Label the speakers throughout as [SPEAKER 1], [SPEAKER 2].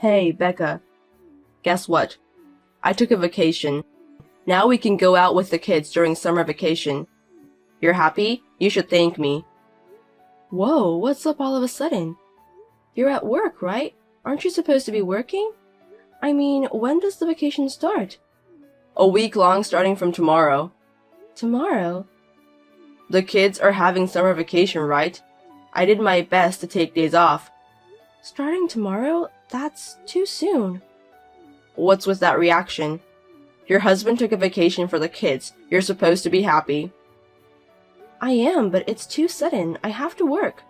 [SPEAKER 1] Hey, Becca, guess what? I took a vacation. Now we can go out with the kids during summer vacation. You're happy? You should thank me. Whoa, what's up all of a sudden? You're at work, right? Aren't you supposed to be working? I mean, when does the vacation start? A week long starting from tomorrow. Tomorrow? The kids are having summer vacation, right? I did my best to take days off. Starting tomorrow? That's too soon. What's with that reaction? Your husband took a vacation for the kids. You're supposed to be happy. I am, but it's too sudden. I have to work.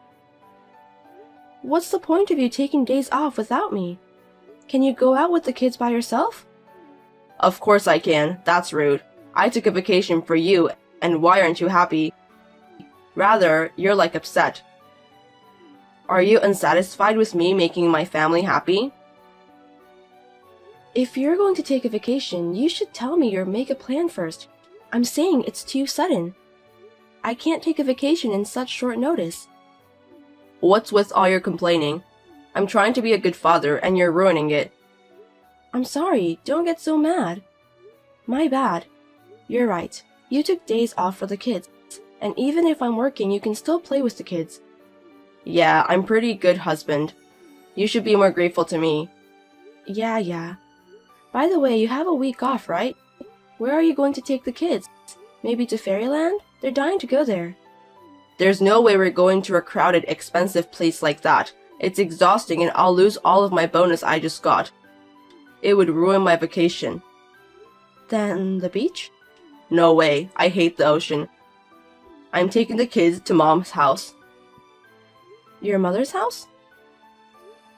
[SPEAKER 1] What's the point of you taking days off without me? Can you go out with the kids by yourself? Of course I can. That's rude. I took a vacation for you, and why aren't you happy? Rather, you're like upset. Are you unsatisfied with me making my family happy? If you're going to take a vacation, you should tell me or make a plan first. I'm saying it's too sudden. I can't take a vacation in such short notice. What's with all your complaining? I'm trying to be a good father and you're ruining it. I'm sorry, don't get so mad. My bad. You're right. You took days off for the kids, and even if I'm working, you can still play with the kids. Yeah, I'm pretty good husband. You should be more grateful to me. Yeah. By the way, you have a week off, right? Where are you going to take the kids? Maybe to Fairyland? They're dying to go there. There's no way we're going to a crowded, expensive place like that. It's exhausting and I'll lose all of my bonus I just got. It would ruin my vacation. Then the beach? No way. I hate the ocean. I'm taking the kids to Mom's house. Your mother's house?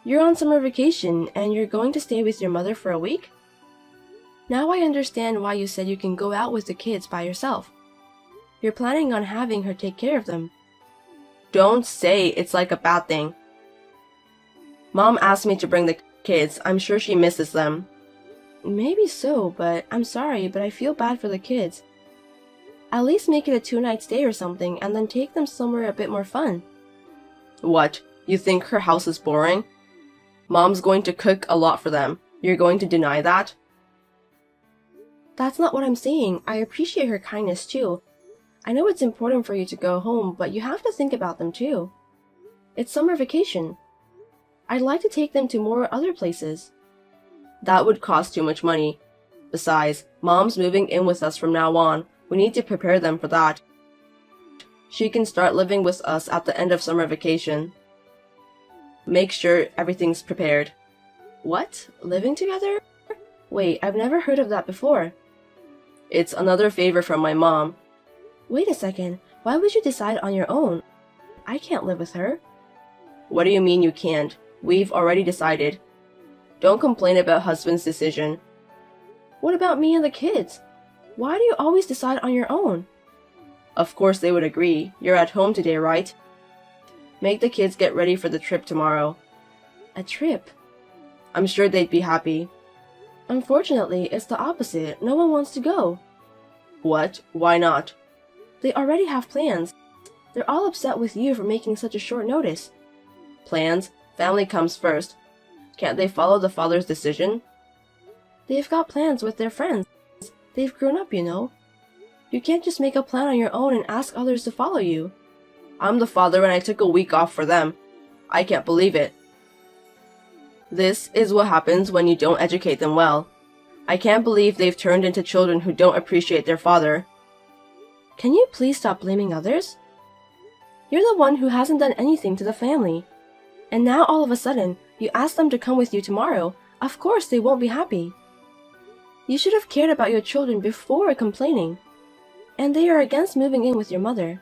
[SPEAKER 1] You're on summer vacation and you're going to stay with your mother for a week? Now I understand why you said you can go out with the kids by yourself. You're planning on having her take care of them. Don't say it's like a bad thing. Mom asked me to bring the kids. I'm sure she misses them. Maybe so, but I'm sorry, but I feel bad for the kids. At least make it a 2-night stay or something and then take them somewhere a bit more fun. What? You think her house is boring? Mom's going to cook a lot for them. You're going to deny that? That's not what I'm saying. I appreciate her kindness too. I know it's important for you to go home, but you have to think about them too. It's summer vacation. I'd like to take them to more other places. That would cost too much money. Besides, Mom's moving in with us from now on. We need to prepare them for that. She can start living with us at the end of summer vacation. Make sure everything's prepared. What? Living together? Wait, I've never heard of that before. It's another favor from my mom. Wait a second. Why would you decide on your own? I can't live with her. What do you mean you can't? We've already decided. Don't complain about husband's decision. What about me and the kids? Why do you always decide on your own? Of course they would agree. You're at home today, right? Make the kids get ready for the trip tomorrow. A trip? I'm sure they'd be happy. Unfortunately, it's the opposite. No one wants to go. What? Why not? They already have plans. They're all upset with you for making such a short notice. Plans? Family comes first. Can't they follow the father's decision? They've got plans with their friends. They've grown up, you know. You can't just make a plan on your own and ask others to follow you. I'm the father and I took a week off for them. I can't believe it. This is what happens when you don't educate them well. I can't believe they've turned into children who don't appreciate their father. Can you please stop blaming others? You're the one who hasn't done anything to the family. And now all of a sudden, you ask them to come with you tomorrow. Of course they won't be happy. You should have cared about your children before complaining. And they are against moving in with your mother.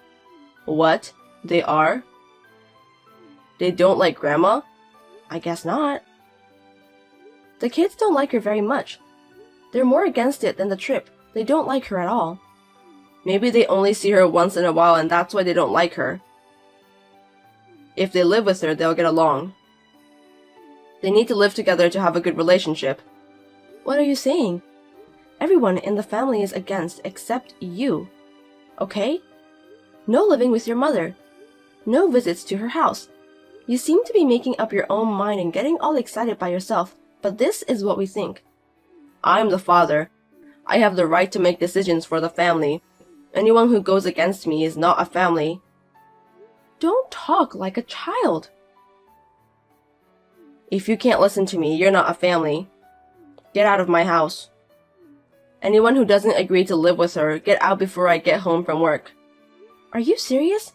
[SPEAKER 1] What? They are? They don't like Grandma? I guess not. The kids don't like her very much. They're more against it than the trip. They don't like her at all. Maybe they only see her once in a while and that's why they don't like her. If they live with her, they'll get along. They need to live together to have a good relationship. What are you saying? Everyone in the family is against except you. Okay? No living with your mother. No visits to her house. You seem to be making up your own mind and getting all excited by yourself. but this is what we think. I'm the father. I have the right to make decisions for the family. Anyone who goes against me is not a family. Don't talk like a child. If you can't listen to me, you're not a family. Get out of my house. Anyone who doesn't agree to live with her, get out before I get home from work. Are you serious?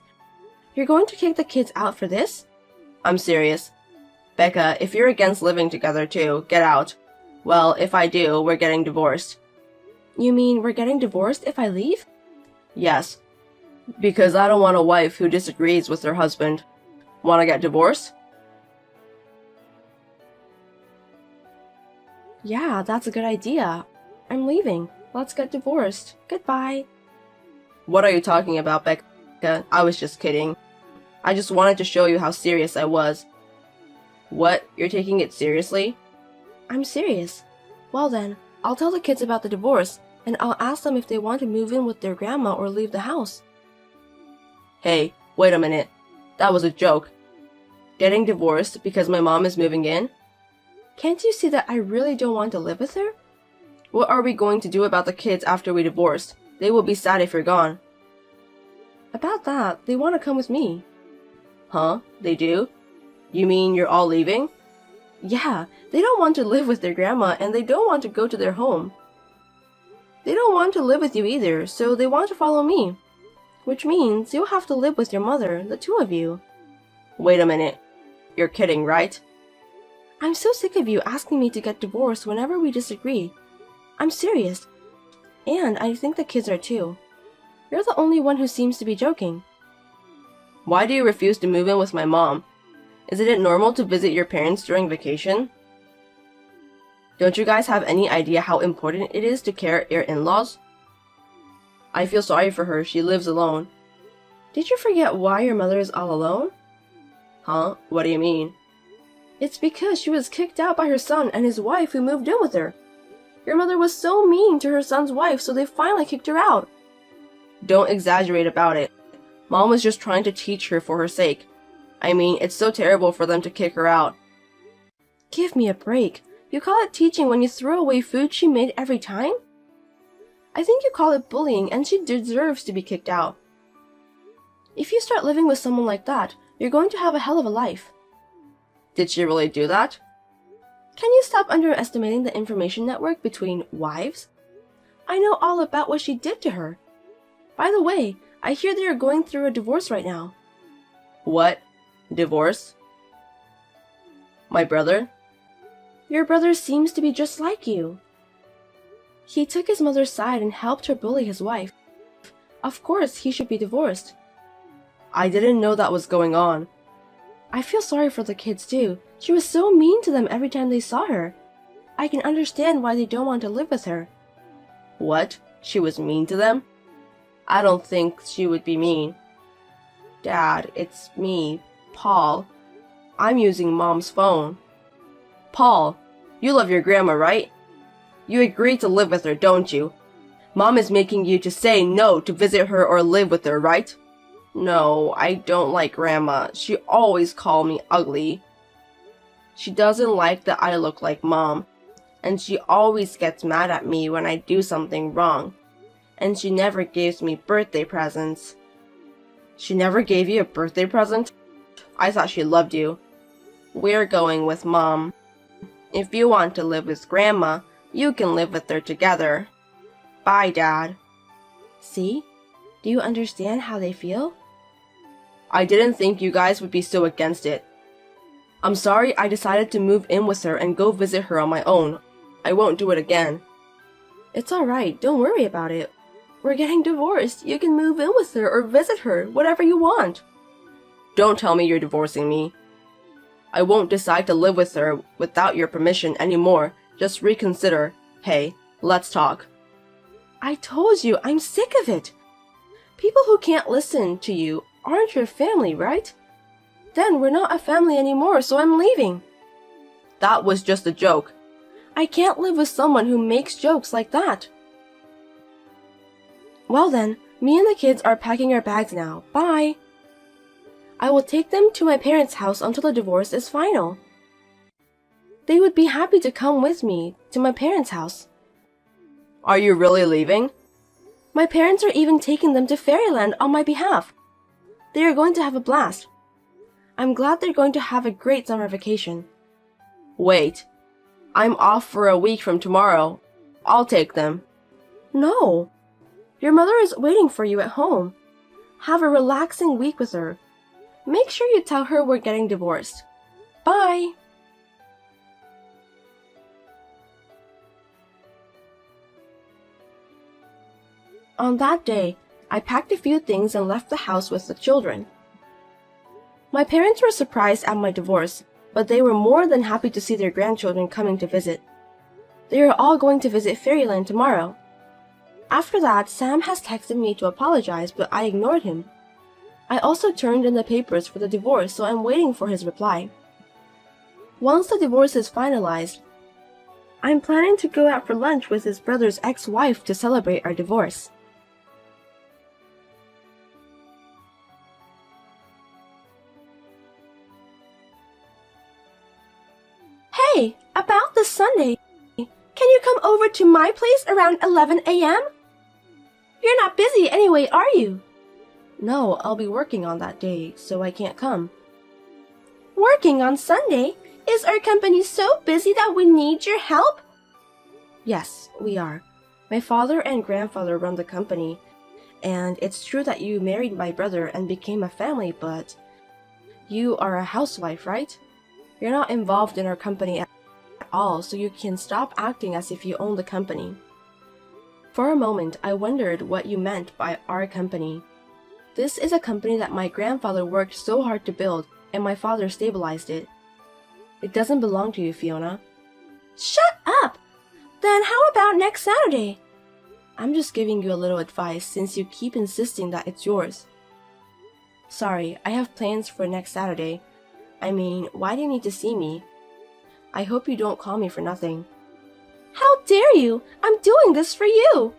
[SPEAKER 1] You're going to kick the kids out for this? I'm serious. Becca, if you're against living together too, get out. Well, if I do, we're getting divorced. You mean we're getting divorced if I leave? Yes. Because I don't want a wife who disagrees with her husband. Want to get divorced? Yeah, that's a good idea. I'm leaving. Let's get divorced. Goodbye. What are you talking about, Becca? I was just kidding. I just wanted to show you how serious I was. What? You're taking it seriously? I'm serious. Well then, I'll tell the kids about the divorce, and I'll ask them if they want to move in with their grandma or leave the house. Hey, wait a minute. That was a joke. Getting divorced because my mom is moving in? Can't you see that I really don't want to live with her? What are we going to do about the kids after we divorce? They will be sad if you're gone. About that, they want to come with me. Huh? They do? You mean you're all leaving? Yeah, they don't want to live with their grandma and they don't want to go to their home. They don't want to live with you either, so they want to follow me. Which means you'll have to live with your mother, the two of you. Wait a minute. You're kidding, right? I'm so sick of you asking me to get divorced whenever we disagree. I'm serious. And I think the kids are too. You're the only one who seems to be joking. Why do you refuse to move in with my mom? Isn't it normal to visit your parents during vacation? Don't you guys have any idea how important it is to care your in-laws? I feel sorry for her, she lives alone. Did you forget why your mother is all alone? Huh? What do you mean? It's because she was kicked out by her son and his wife who moved in with her. Your mother was so mean to her son's wife, so they finally kicked her out. Don't exaggerate about it. Mom was just trying to teach her for her sake. I mean, it's so terrible for them to kick her out. Give me a break. You call it teaching when you throw away food she made every time? I think you call it bullying, and she deserves to be kicked out. If you start living with someone like that, you're going to have a hell of a life. Did she really do that? Can you stop underestimating the information network between wives? I know all about what she did to her. By the way, I hear they are going through a divorce right now. What? Divorce? My brother? Your brother seems to be just like you. He took his mother's side and helped her bully his wife. Of course, he should be divorced. I didn't know that was going on. I feel sorry for the kids too. She was so mean to them every time they saw her. I can understand why they don't want to live with her. What? She was mean to them? I don't think she would be mean. Dad, it's me, Paul. I'm using Mom's phone. Paul, you love your grandma, right? You agreed to live with her, don't you? Mom is making you to say no to visit her or live with her, right? No, I don't like Grandma. She always calls me ugly. She doesn't like that I look like Mom, and she always gets mad at me when I do something wrong, and she never gives me birthday presents. She never gave you a birthday present? I thought she loved you. We're going with Mom. If you want to live with Grandma, you can live with her together. Bye, Dad. See? Do you understand how they feel? I didn't think you guys would be so against it. I'm sorry I decided to move in with her and go visit her on my own. I won't do it again. It's alright, don't worry about it. We're getting divorced. You can move in with her or visit her, whatever you want. Don't tell me you're divorcing me. I won't decide to live with her without your permission anymore. Just reconsider. Hey, let's talk. I told you, I'm sick of it. People who can't listen to you aren't your family, right? Then we're not a family anymore, so I'm leaving. That was just a joke. I can't live with someone who makes jokes like that. Well then, me and the kids are packing our bags now. Bye. I will take them to my parents' house until the divorce is final. They would be happy to come with me to my parents' house.
[SPEAKER 2] Are you really leaving?
[SPEAKER 1] My parents are even taking them to Fairyland on my behalf. They are going to have a blast. I'm glad they're going to have a great summer vacation.
[SPEAKER 2] Wait. I'm off for a week from tomorrow. I'll take them.
[SPEAKER 1] No. Your mother is waiting for you at home. Have a relaxing week with her. Make sure you tell her we're getting divorced. Bye. On that day, I packed a few things and left the house with the children. My parents were surprised at my divorce, but they were more than happy to see their grandchildren coming to visit. They are all going to visit Fairyland tomorrow. After that, Sam has texted me to apologize, but I ignored him. I also turned in the papers for the divorce, so I'm waiting for his reply. Once the divorce is finalized, I'm planning to go out for lunch with his brother's ex-wife to celebrate our divorce. Hey, about this Sunday, can you come over to my place around 11 a.m.? You're not busy anyway, are you? No, I'll be working on that day, so I can't come. Working on Sunday? Is our company so busy that we need your help? Yes, we are. My father and grandfather run the company, and it's true that you married my brother and became a family, but you are a housewife, right? You're not involved in our company at all, so you can stop acting as if you own the company. For a moment, I wondered what you meant by our company. This is a company that my grandfather worked so hard to build, and my father stabilized it. It doesn't belong to you, Fiona. Shut up! Then how about next Saturday? I'm just giving you a little advice since you keep insisting that it's yours. Sorry, I have plans for next Saturday. I mean, why do you need to see me? I hope you don't call me for nothing. How dare you! I'm doing this for you!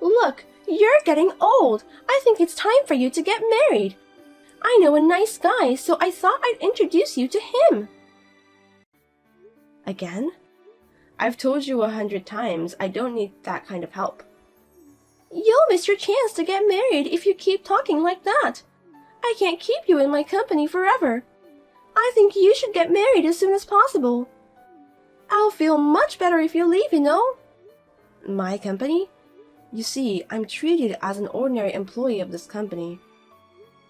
[SPEAKER 1] Look, you're getting old. I think it's time for you to get married. I know a nice guy, so I thought I'd introduce you to him. Again? I've told you 100 times I don't need that kind of help. You'll miss your chance to get married if you keep talking like that. I can't keep you in my company forever. I think you should get married as soon as possible. I'll feel much better if you leave, you know. My company? You see, I'm treated as an ordinary employee of this company.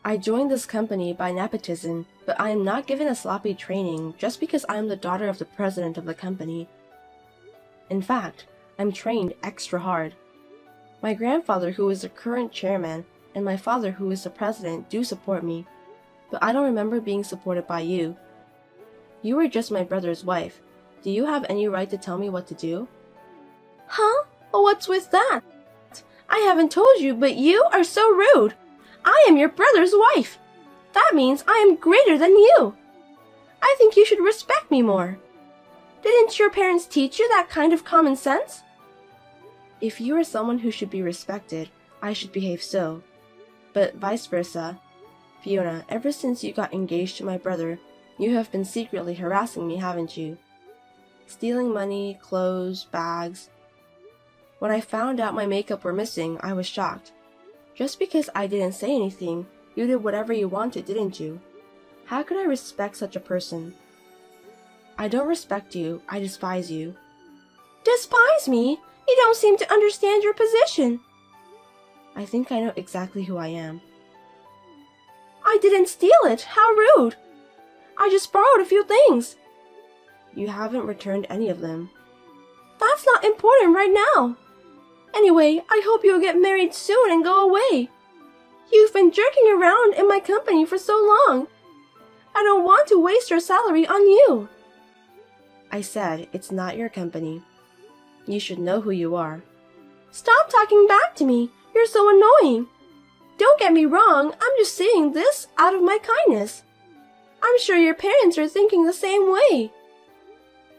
[SPEAKER 1] I joined this company by nepotism, but I am not given a sloppy training just because I am the daughter of the president of the company. In fact, I'm trained extra hard. My grandfather, who is the current chairman, and my father, who is the president, do support me, but I don't remember being supported by you. You were just my brother's wife. Do you have any right to tell me what to do? Huh? What's with that? I haven't told you, but you are so rude. I am your brother's wife. That means I am greater than you. I think you should respect me more. Didn't your parents teach you that kind of common sense? If you are someone who should be respected, I should behave so. But vice versa. Fiona, ever since you got engaged to my brother, you have been secretly harassing me, haven't you? Stealing money, clothes, bags. When I found out my makeup were missing, I was shocked. Just because I didn't say anything, you did whatever you wanted, didn't you? How could I respect such a person? I don't respect you, I despise you. Despise me? You don't seem to understand your position. I think I know exactly who I am. I didn't steal it. How rude. I just borrowed a few things. You haven't returned any of them. That's not important right now. Anyway, I hope you'll get married soon and go away. You've been jerking around in my company for so long. I don't want to waste your salary on you. I said it's not your company. You should know who you are. Stop talking back to me. You're so annoying. Don't get me wrong, I'm just saying this out of my kindness. I'm sure your parents are thinking the same way.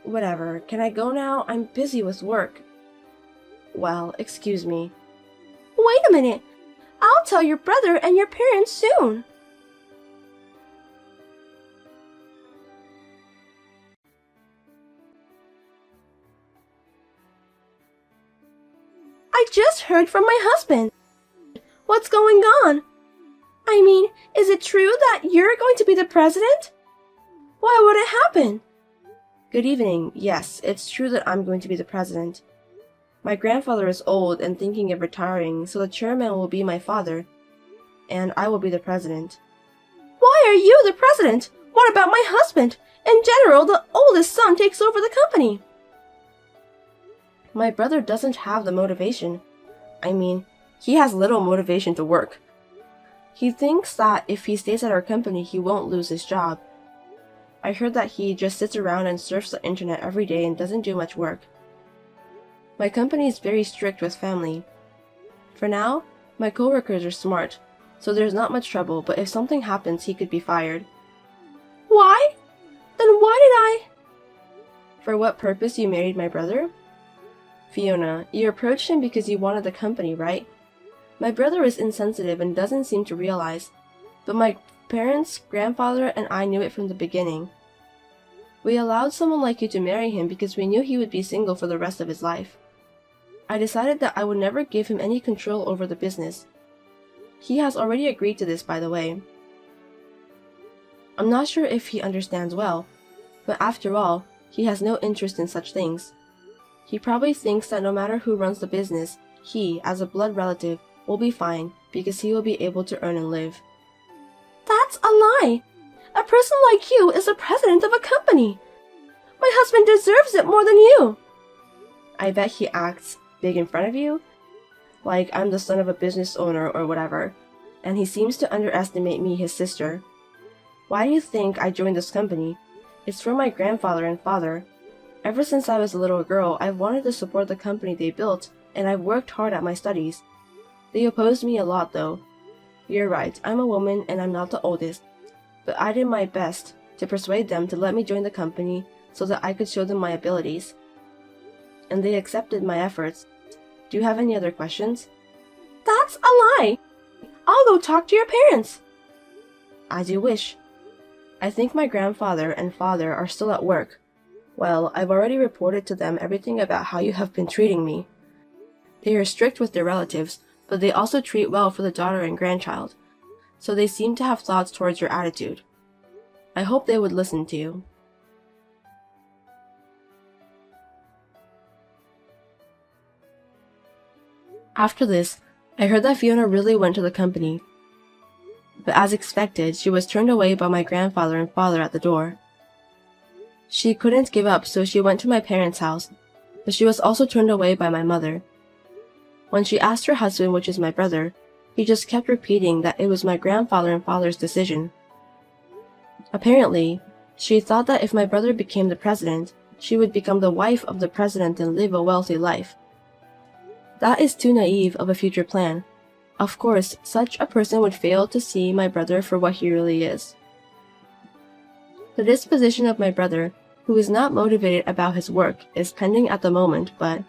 [SPEAKER 1] Whatever, can I go now? I'm busy with work. Well, excuse me. Wait a minute. I'll tell your brother and your parents soon. I just heard from my husband. What's going on? I mean, is it true that you're going to be the president? Why would it happen?
[SPEAKER 2] Good evening. Yes, it's true that I'm going to be the president. My grandfather is old and thinking of retiring, so the chairman will be my father, and I will be the president.
[SPEAKER 1] Why are you the president? What about my husband? In general, the oldest son takes over the company.
[SPEAKER 2] My brother doesn't have the motivation. I mean, he has little motivation to work. He thinks that if he stays at our company, he won't lose his job. I heard that he just sits around and surfs the internet every day and doesn't do much work. My company is very strict with family. For now, my coworkers are smart, so there's not much trouble, but if something happens, he could be fired.
[SPEAKER 1] Why? Then why did I?
[SPEAKER 2] For what purpose you married my brother? Fiona, you approached him because you wanted the company, right? My brother is insensitive and doesn't seem to realize, but my parents, grandfather, and I knew it from the beginning. We allowed someone like you to marry him because we knew he would be single for the rest of his life. I decided that I would never give him any control over the business. He has already agreed to this, by the way. I'm not sure if he understands well, but after all, he has no interest in such things. He probably thinks that no matter who runs the business, he, as a blood relative, will be fine because he will be able to earn and live.
[SPEAKER 1] That's a lie! A person like you is the president of a company. My husband deserves it more than you.
[SPEAKER 2] I bet he acts big in front of you, like I'm the son of a business owner or whatever, and he seems to underestimate me, his sister. Why do you think I joined this company? It's from my grandfather and father. Ever since I was a little girl, I've wanted to support the company they built, and I've worked hard at my studies. They opposed me a lot though. You're right, I'm a woman and I'm not the oldest, but I did my best to persuade them to let me join the company so that I could show them my abilities. And they accepted my efforts. Do you have any other questions?
[SPEAKER 1] That's a lie! I'll go talk to your parents.
[SPEAKER 2] As you wish. I think my grandfather and father are still at work. Well, I've already reported to them everything about how you have been treating me. They are strict with their relatives, but they also treat well for the daughter and grandchild, so they seem to have thoughts towards your attitude. I hope they would listen to you. After this, I heard that Fiona really went to the company, but as expected, she was turned away by my grandfather and father at the door. She couldn't give up, so she went to my parents' house, but she was also turned away by my mother. When she asked her husband, which is my brother, he just kept repeating that it was my grandfather and father's decision. Apparently, she thought that if my brother became the president, she would become the wife of the president and live a wealthy life. That is too naive of a future plan. Of course, such a person would fail to see my brother for what he really is. The disposition of my brother, who is not motivated about his work, is pending at the moment, but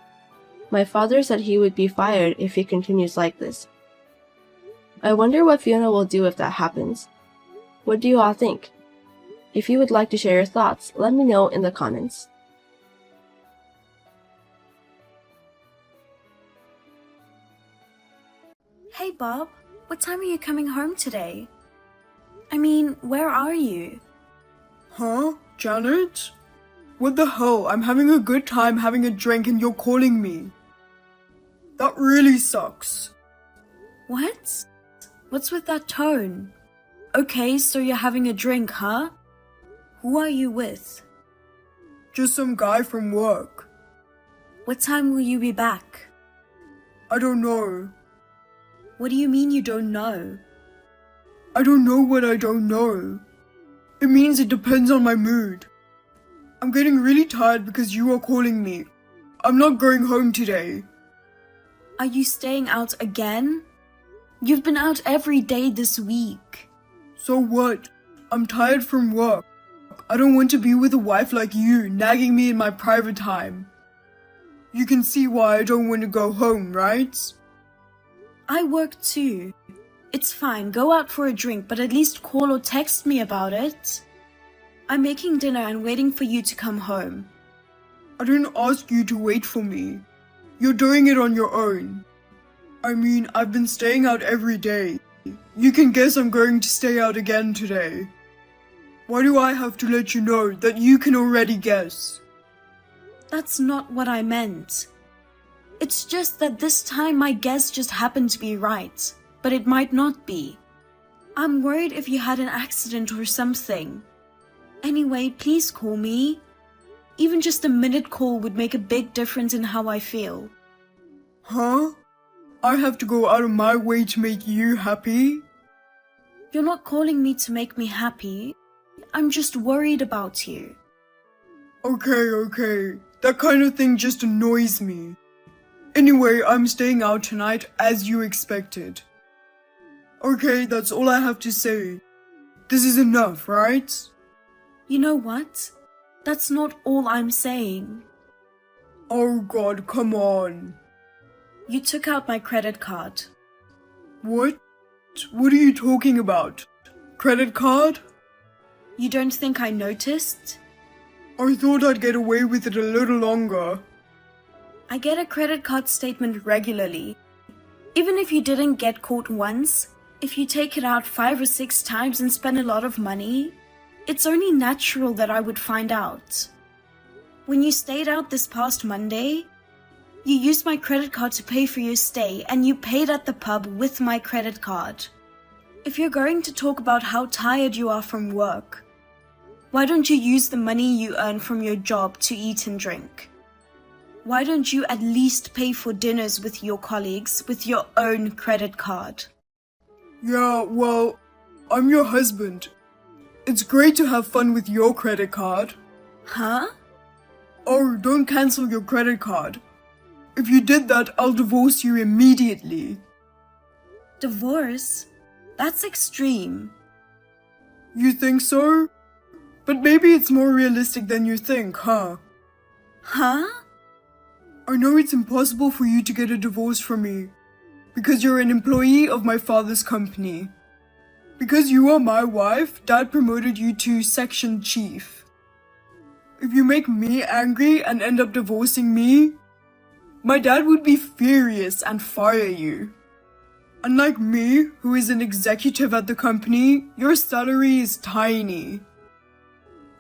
[SPEAKER 2] my father said he would be fired if he continues like this. I wonder what Fiona will do if that happens. What do you all think? If you would like to share your thoughts, let me know in the comments.
[SPEAKER 3] Hey Bob, what time are you coming home today? I mean, where are you?
[SPEAKER 4] Huh? Janet? What the hell? I'm having a good time having a drink and you're calling me. That really sucks.
[SPEAKER 3] What? What's with that tone? Okay, so you're having a drink, huh? Who are you with?
[SPEAKER 4] Just some guy from work.
[SPEAKER 3] What time will you be back?
[SPEAKER 4] I don't know.
[SPEAKER 3] What do you mean you don't know?
[SPEAKER 4] I don't know what I don't know. It means it depends on my mood. I'm getting really tired because you are calling me. I'm not going home today.
[SPEAKER 3] Are you staying out again? You've been out every day this week.
[SPEAKER 4] So what? I'm tired from work. I don't want to be with a wife like you, nagging me in my private time. You can see why I don't want to go home, right?
[SPEAKER 3] I work too. It's fine, go out for a drink, but at least call or text me about it. I'm making dinner and waiting for you to come home.
[SPEAKER 4] I didn't ask you to wait for me. You're doing it on your own. I mean, I've been staying out every day. You can guess I'm going to stay out again today. Why do I have to let you know that you can already guess?
[SPEAKER 3] That's not what I meant. It's just that this time my guess just happened to be right, but it might not be. I'm worried if you had an accident or something. Anyway, please call me. Even just a minute call would make a big difference in how I feel.
[SPEAKER 4] Huh? I have to go out of my way to make you happy?
[SPEAKER 3] You're not calling me to make me happy. I'm just worried about you.
[SPEAKER 4] Okay. That kind of thing just annoys me. Anyway, I'm staying out tonight as you expected. Okay, that's all I have to say. This is enough, right?
[SPEAKER 3] You know what? That's not all I'm saying.
[SPEAKER 4] Oh God, come on.
[SPEAKER 3] You took out my credit card.
[SPEAKER 4] What? What are you talking about? Credit card?
[SPEAKER 3] You don't think I noticed?
[SPEAKER 4] I thought I'd get away with it a little longer.
[SPEAKER 3] I get a credit card statement regularly. Even if you didn't get caught once, if you take it out 5 or 6 times and spend a lot of money, it's only natural that I would find out. When you stayed out this past Monday, you used my credit card to pay for your stay and you paid at the pub with my credit card. If you're going to talk about how tired you are from work, why don't you use the money you earn from your job to eat and drink? Why don't you at least pay for dinners with your colleagues with your own credit card?
[SPEAKER 4] Yeah, well, I'm your husband. It's great to have fun with your credit card.
[SPEAKER 3] Huh?
[SPEAKER 4] Oh, don't cancel your credit card. If you did that, I'll divorce you immediately.
[SPEAKER 3] Divorce? That's extreme.
[SPEAKER 4] You think so? But maybe it's more realistic than you think, huh?
[SPEAKER 3] Huh?
[SPEAKER 4] I know it's impossible for you to get a divorce from me, because you're an employee of my father's company. Because you are my wife, Dad promoted you to section chief. If you make me angry and end up divorcing me, my dad would be furious and fire you. Unlike me, who is an executive at the company, your salary is tiny.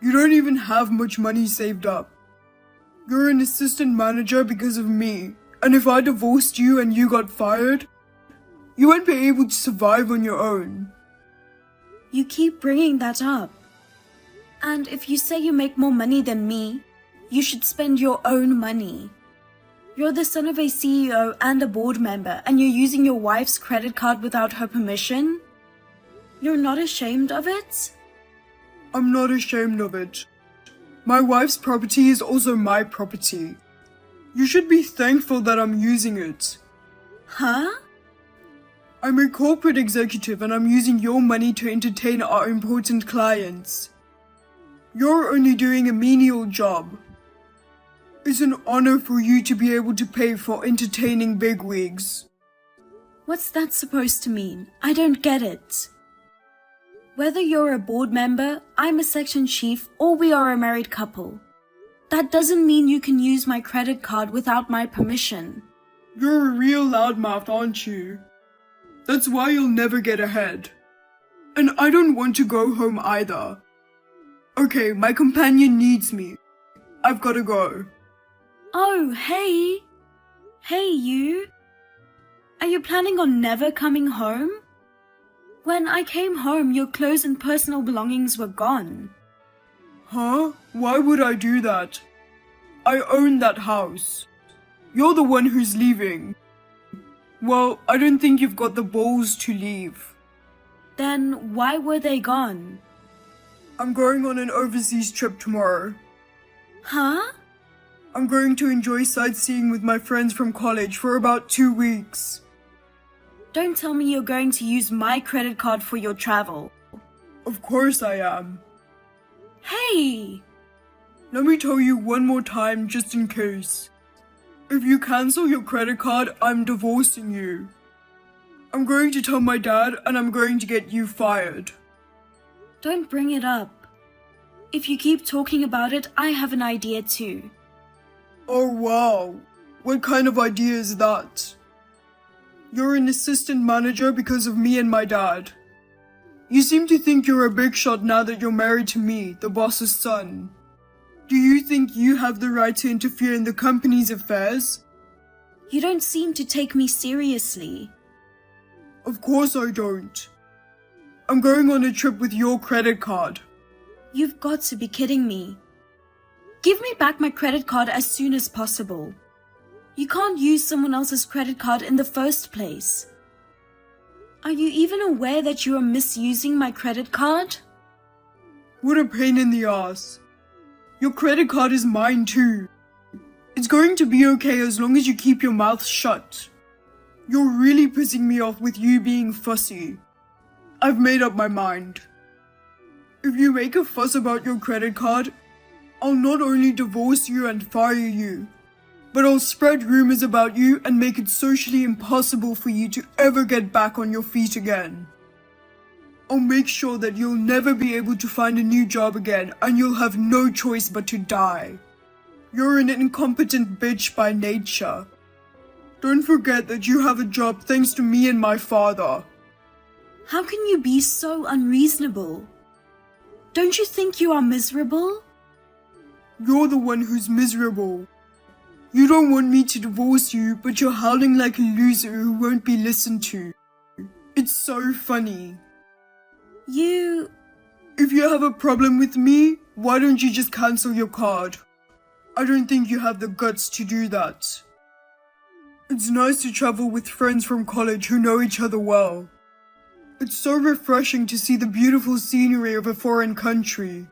[SPEAKER 4] You don't even have much money saved up. You're an assistant manager because of me, and if I divorced you and you got fired, you won't be able to survive on your own.
[SPEAKER 3] You keep bringing that up. And if you say you make more money than me, you should spend your own money. You're the son of a CEO and a board member, and you're using your wife's credit card without her permission? You're not ashamed of it?
[SPEAKER 4] I'm not ashamed of it. My wife's property is also my property. You should be thankful that I'm using it.
[SPEAKER 3] Huh?
[SPEAKER 4] I'm a corporate executive and I'm using your money to entertain our important clients. You're only doing a menial job. It's an honor for you to be able to pay for entertaining bigwigs.
[SPEAKER 3] What's that supposed to mean? I don't get it. Whether you're a board member, I'm a section chief, or we are a married couple, that doesn't mean you can use my credit card without my permission.
[SPEAKER 4] You're a real loudmouth, aren't you? That's why you'll never get ahead. And I don't want to go home either. Okay, my companion needs me. I've gotta go.
[SPEAKER 3] Oh, hey. Hey, you. Are you planning on never coming home? When I came home, your clothes and personal belongings were gone.
[SPEAKER 4] Huh? Why would I do that? I own that house. You're the one who's leaving. Well, I don't think you've got the balls to leave.
[SPEAKER 3] Then why were they gone?
[SPEAKER 4] I'm going on an overseas trip tomorrow.
[SPEAKER 3] Huh?
[SPEAKER 4] I'm going to enjoy sightseeing with my friends from college for about 2 weeks.
[SPEAKER 3] Don't tell me you're going to use my credit card for your travel.
[SPEAKER 4] Of course I am.
[SPEAKER 3] Hey!
[SPEAKER 4] Let me tell you one more time just in case. If you cancel your credit card, I'm divorcing you. I'm going to tell my dad and I'm going to get you fired.
[SPEAKER 3] Don't bring it up. If you keep talking about it, I have an idea too.
[SPEAKER 4] Oh wow. What kind of idea is that? You're an assistant manager because of me and my dad. You seem to think you're a big shot now that you're married to me, the boss's son. Do you think you have the right to interfere in the company's affairs?
[SPEAKER 3] You don't seem to take me seriously.
[SPEAKER 4] Of course I don't. I'm going on a trip with your credit card.
[SPEAKER 3] You've got to be kidding me. Give me back my credit card as soon as possible. You can't use someone else's credit card in the first place. Are you even aware that you are misusing my credit card?
[SPEAKER 4] What a pain in the ass. Your credit card is mine too. It's going to be okay as long as you keep your mouth shut. You're really pissing me off with you being fussy. I've made up my mind. If you make a fuss about your credit card, I'll not only divorce you and fire you, but I'll spread rumors about you and make it socially impossible for you to ever get back on your feet again. I'll make sure that you'll never be able to find a new job again and you'll have no choice but to die. You're an incompetent bitch by nature. Don't forget that you have a job thanks to me and my father.
[SPEAKER 3] How can you be so unreasonable? Don't you think you are miserable?
[SPEAKER 4] You're the one who's miserable. You don't want me to divorce you, but you're howling like a loser who won't be listened to. It's so funny. If you have a problem with me, why don't you just cancel your card? I don't think you have the guts to do that. It's nice to travel with friends from college who know each other well. It's so refreshing to see the beautiful scenery of a foreign country.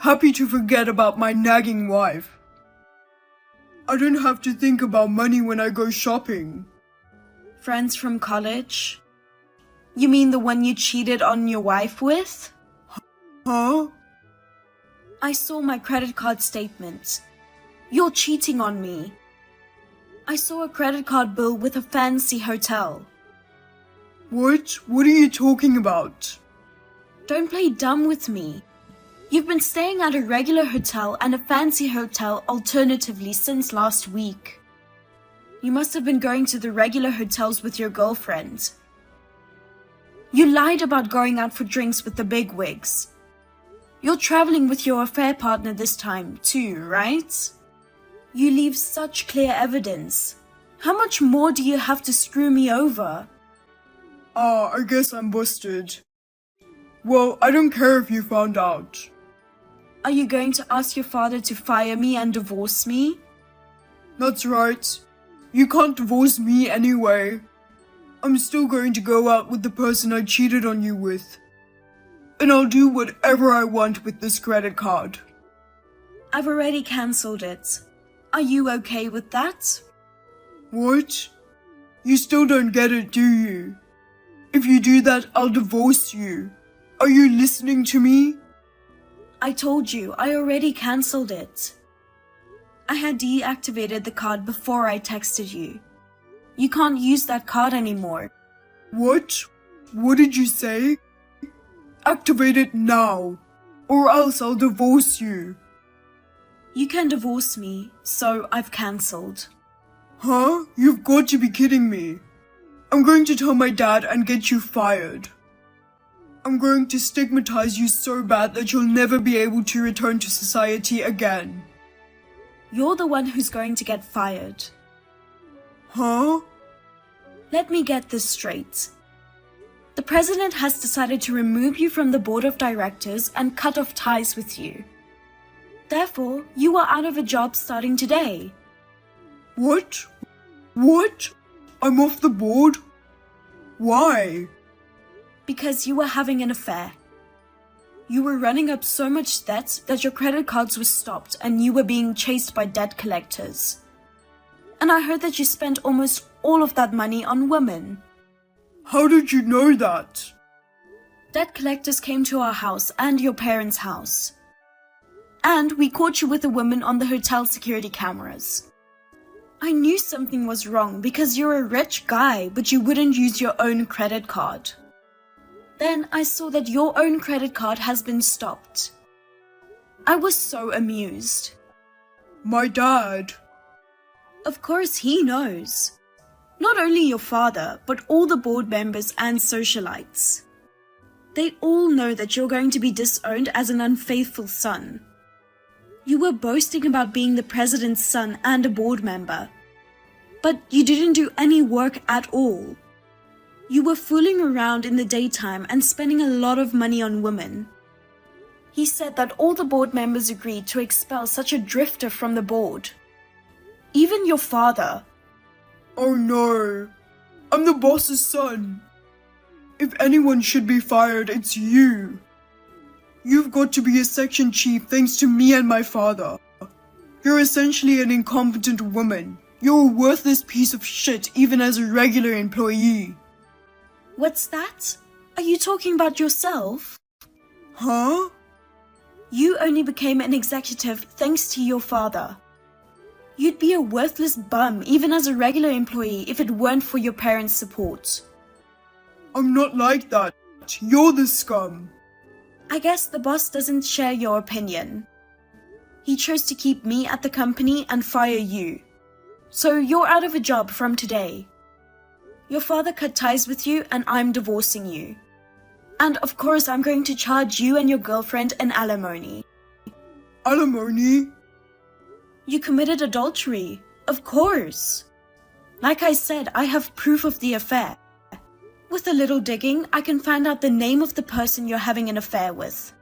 [SPEAKER 4] Happy to forget about my nagging wife. I don't have to think about money when I go shopping.
[SPEAKER 3] Friends from college? You mean the one you cheated on your wife with?
[SPEAKER 4] Huh?
[SPEAKER 3] I saw my credit card statement. You're cheating on me. I saw a credit card bill with a fancy hotel.
[SPEAKER 4] What? What are you talking about?
[SPEAKER 3] Don't play dumb with me. You've been staying at a regular hotel and a fancy hotel alternatively since last week. You must have been going to the regular hotels with your girlfriend. You lied about going out for drinks with the bigwigs. You're traveling with your affair partner this time too, right? You leave such clear evidence. How much more do you have to screw me over?
[SPEAKER 4] I guess I'm busted. Well, I don't care if you found out.
[SPEAKER 3] Are you going to ask your father to fire me and divorce me?
[SPEAKER 4] That's right. You can't divorce me anyway. I'm still going to go out with the person I cheated on you with. And I'll do whatever I want with this credit card.
[SPEAKER 3] I've already cancelled it. Are you okay with that?
[SPEAKER 4] What? You still don't get it, do you? If you do that, I'll divorce you. Are you listening to me?
[SPEAKER 3] I told you, I already cancelled it. I had deactivated the card before I texted you. You can't use that card anymore.
[SPEAKER 4] What? What did you say? Activate it now, or else I'll divorce you.
[SPEAKER 3] You can divorce me, so I've cancelled.
[SPEAKER 4] Huh? You've got to be kidding me. I'm going to tell my dad and get you fired. I'm going to stigmatize you so bad that you'll never be able to return to society again.
[SPEAKER 3] You're the one who's going to get fired.
[SPEAKER 4] Huh?
[SPEAKER 3] Let me get this straight. The president has decided to remove you from the board of directors and cut off ties with you. Therefore, you are out of a job starting today.
[SPEAKER 4] What? What? I'm off the board? Why?
[SPEAKER 3] Because you were having an affair. You were running up so much debt that your credit cards were stopped and you were being chased by debt collectors. And I heard that you spent almost all of that money on women.
[SPEAKER 4] How did you know that?
[SPEAKER 3] Debt collectors came to our house and your parents' house. And we caught you with a woman on the hotel security cameras. I knew something was wrong because you're a rich guy, but you wouldn't use your own credit card. Then I saw that your own credit card has been stopped. I was so amused.
[SPEAKER 4] My dad.
[SPEAKER 3] Of course he knows. Not only your father, but all the board members and socialites. They all know that you're going to be disowned as an unfaithful son. You were boasting about being the president's son and a board member. But you didn't do any work at all. You were fooling around in the daytime and spending a lot of money on women. He said that all the board members agreed to expel such a drifter from the board. Even your father.
[SPEAKER 4] Oh no, I'm the boss's son. If anyone should be fired, it's you. You've got to be a section chief thanks to me and my father. You're essentially an incompetent woman. You're a worthless piece of shit even as a regular employee.
[SPEAKER 3] What's that? Are you talking about yourself?
[SPEAKER 4] Huh?
[SPEAKER 3] You only became an executive thanks to your father. You'd be a worthless bum even as a regular employee if it weren't for your parents' support.
[SPEAKER 4] I'm not like that. You're the scum.
[SPEAKER 3] I guess the boss doesn't share your opinion. He chose to keep me at the company and fire you. So you're out of a job from today. Your father cut ties with you and I'm divorcing you. And of course I'm going to charge you and your girlfriend an alimony.
[SPEAKER 4] Alimony?
[SPEAKER 3] You committed adultery. Of course. Like I said, I have proof of the affair. With a little digging, I can find out the name of the person you're having an affair with.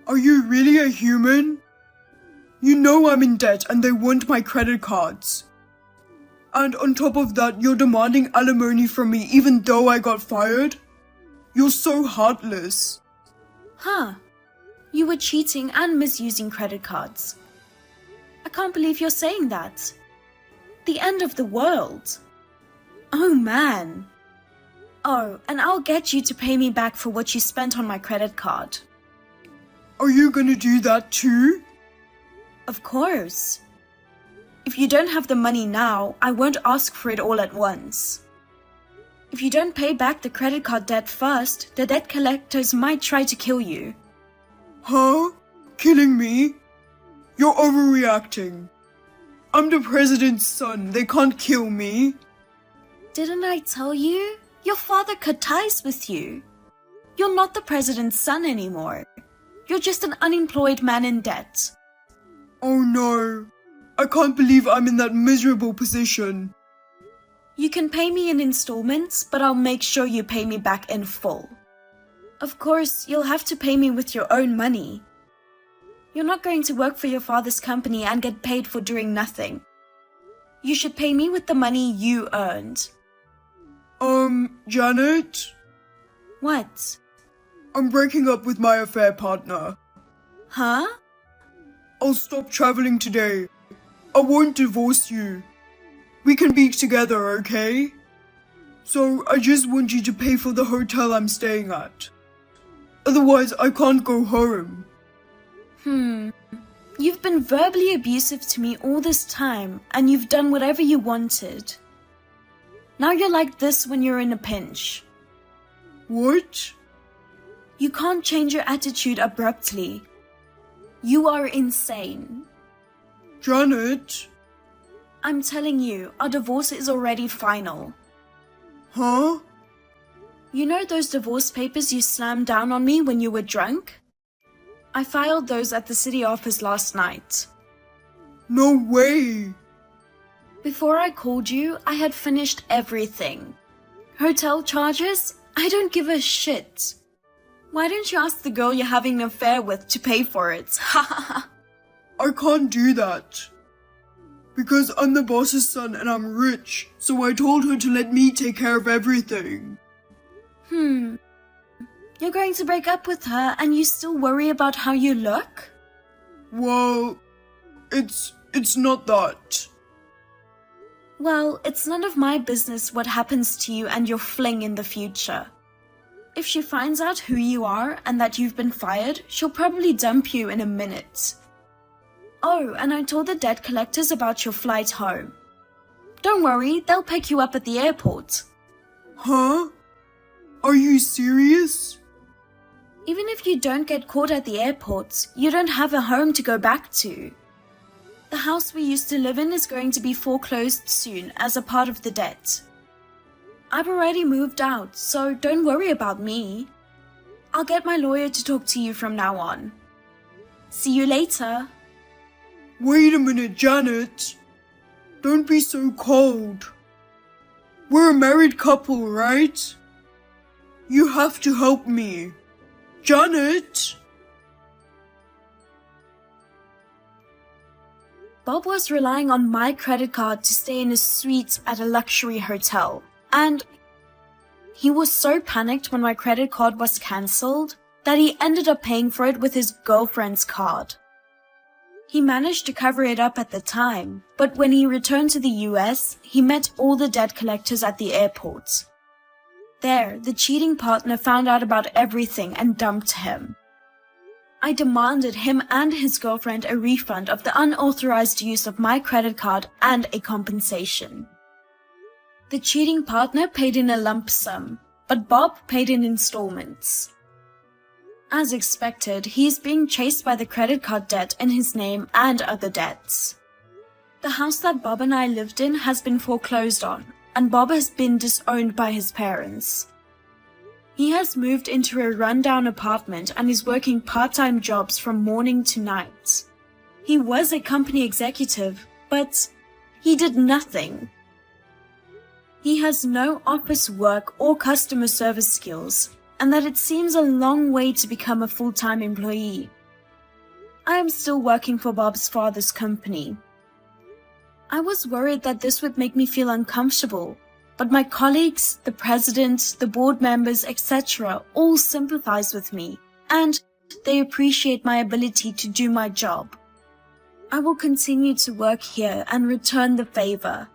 [SPEAKER 4] Are you really a human? You know I'm in debt and they want my credit cards. And on top of that, you're demanding alimony from me even though I got fired? You're so heartless.
[SPEAKER 3] Huh. You were cheating and misusing credit cards. I can't believe you're saying that. The end of the world. Oh man. Oh, and I'll get you to pay me back for what you spent on my credit card.
[SPEAKER 4] Are you gonna do that too?
[SPEAKER 3] Of course. If you don't have the money now, I won't ask for it all at once. If you don't pay back the credit card debt first, the debt collectors might try to kill you.
[SPEAKER 4] Huh? Killing me? You're overreacting. I'm the president's son. They can't kill me.
[SPEAKER 3] Didn't I tell you? Your father cut ties with you. You're not the president's son anymore. You're just an unemployed man in debt.
[SPEAKER 4] Oh no. I can't believe I'm in that miserable position.
[SPEAKER 3] You can pay me in installments, but I'll make sure you pay me back in full. Of course, you'll have to pay me with your own money. You're not going to work for your father's company and get paid for doing nothing. You should pay me with the money you earned.
[SPEAKER 4] Janet?
[SPEAKER 3] What?
[SPEAKER 4] I'm breaking up with my affair partner.
[SPEAKER 3] Huh?
[SPEAKER 4] I'll stop traveling today. I won't divorce you. We can be together, okay? So I just want you to pay for the hotel I'm staying at. Otherwise, I can't go home.
[SPEAKER 3] You've been verbally abusive to me all this time, and you've done whatever you wanted. Now you're like this when you're in a pinch.
[SPEAKER 4] What?
[SPEAKER 3] You can't change your attitude abruptly. You are insane.
[SPEAKER 4] Janet?
[SPEAKER 3] I'm telling you, our divorce is already final.
[SPEAKER 4] Huh?
[SPEAKER 3] You know those divorce papers you slammed down on me when you were drunk? I filed those at the city office last night.
[SPEAKER 4] No way.
[SPEAKER 3] Before I called you, I had finished everything. Hotel charges? I don't give a shit. Why don't you ask the girl you're having an affair with to pay for it? Ha ha ha.
[SPEAKER 4] I can't do that. Because I'm the boss's son and I'm rich, so I told her to let me take care of everything.
[SPEAKER 3] You're going to break up with her and you still worry about how you look?
[SPEAKER 4] Well, it's not that.
[SPEAKER 3] Well, it's none of my business what happens to you and your fling in the future. If she finds out who you are and that you've been fired, she'll probably dump you in a minute. Oh, and I told the debt collectors about your flight home. Don't worry, they'll pick you up at the airport.
[SPEAKER 4] Huh? Are you serious?
[SPEAKER 3] Even if you don't get caught at the airport, you don't have a home to go back to. The house we used to live in is going to be foreclosed soon as a part of the debt. I've already moved out, so don't worry about me. I'll get my lawyer to talk to you from now on. See you later.
[SPEAKER 4] Wait a minute, Janet. Don't be so cold. We're a married couple, right? You have to help me. Janet!
[SPEAKER 3] Bob was relying on my credit card to stay in a suite at a luxury hotel, and he was so panicked when my credit card was cancelled that he ended up paying for it with his girlfriend's card. He managed to cover it up at the time, but when he returned to the US, he met all the debt collectors at the airport. There, the cheating partner found out about everything and dumped him. I demanded him and his girlfriend a refund of the unauthorized use of my credit card and a compensation. The cheating partner paid in a lump sum, but Bob paid in installments. As expected, he is being chased by the credit card debt in his name and other debts. The house that Bob and I lived in has been foreclosed on, and Bob has been disowned by his parents. He has moved into a rundown apartment and is working part-time jobs from morning to night. He was a company executive, but he did nothing. He has no office work or customer service skills, and that it seems a long way to become a full-time employee. I am still working for Bob's father's company. I was worried that this would make me feel uncomfortable, but my colleagues, the president, the board members, etc. all sympathize with me, and they appreciate my ability to do my job. I will continue to work here and return the favor.